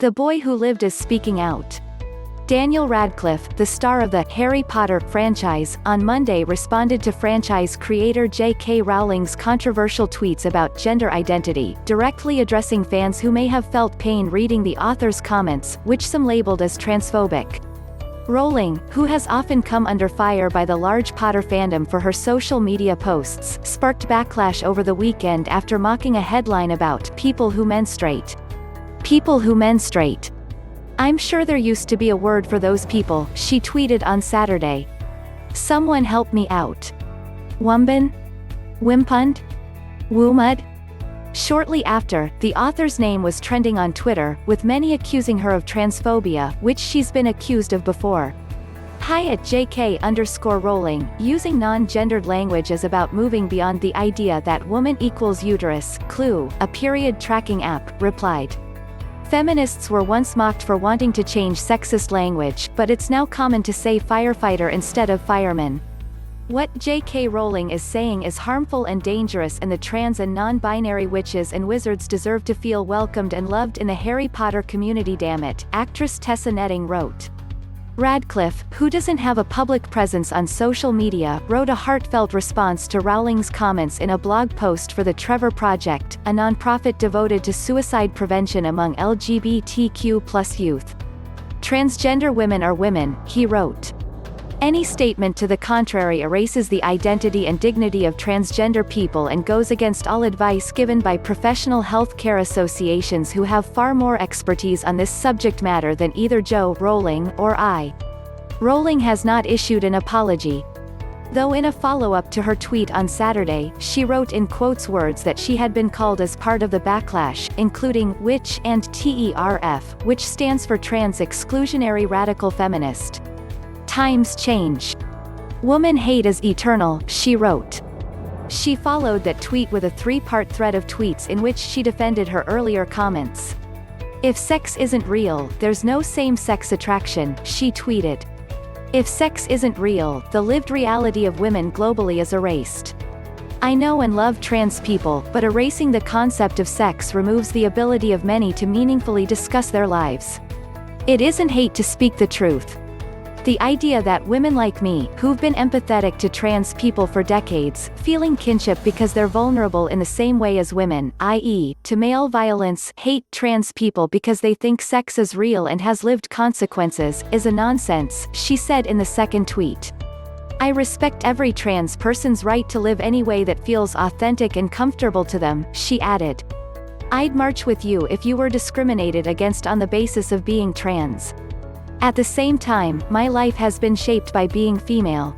The boy who lived is speaking out. Daniel Radcliffe, the star of the Harry Potter franchise, on Monday responded to franchise creator J.K. Rowling's controversial tweets about gender identity, directly addressing fans who may have felt pain reading the author's comments, which some labeled as transphobic. Rowling, who has often come under fire by the large Potter fandom for her social media posts, sparked backlash over the weekend after mocking a headline about people who menstruate. People who menstruate. I'm sure there used to be a word for those people, she tweeted on Saturday. Someone help me out. Wumban? Wimpund? Woomud? Shortly after, the author's name was trending on Twitter, with many accusing her of transphobia, which she's been accused of before. Hi at JK_Rowling, using non-gendered language is about moving beyond the idea that woman equals uterus, Clue, a period tracking app, replied. Feminists were once mocked for wanting to change sexist language, but it's now common to say firefighter instead of fireman. What J.K. Rowling is saying is harmful and dangerous, and the trans and non-binary witches and wizards deserve to feel welcomed and loved in the Harry Potter community, damn it, actress Tessa Netting wrote. Radcliffe, who doesn't have a public presence on social media, wrote a heartfelt response to Rowling's comments in a blog post for the Trevor Project, a nonprofit devoted to suicide prevention among LGBTQ+ youth. Transgender women are women, he wrote. Any statement to the contrary erases the identity and dignity of transgender people and goes against all advice given by professional health care associations who have far more expertise on this subject matter than either Rowling or I. Rowling has not issued an apology. Though in a follow-up to her tweet on Saturday, she wrote in quotes words that she had been called as part of the backlash, including witch and TERF, which stands for trans exclusionary radical feminist. Times change. Woman hate is eternal, she wrote. She followed that tweet with a three-part thread of tweets in which she defended her earlier comments. If sex isn't real, there's no same-sex attraction, she tweeted. If sex isn't real, the lived reality of women globally is erased. I know and love trans people, but erasing the concept of sex removes the ability of many to meaningfully discuss their lives. It isn't hate to speak the truth. The idea that women like me, who've been empathetic to trans people for decades, feeling kinship because they're vulnerable in the same way as women, i.e., to male violence, hate trans people because they think sex is real and has lived consequences, is a nonsense, she said in the second tweet. I respect every trans person's right to live any way that feels authentic and comfortable to them, she added. I'd march with you if you were discriminated against on the basis of being trans. At the same time, my life has been shaped by being female.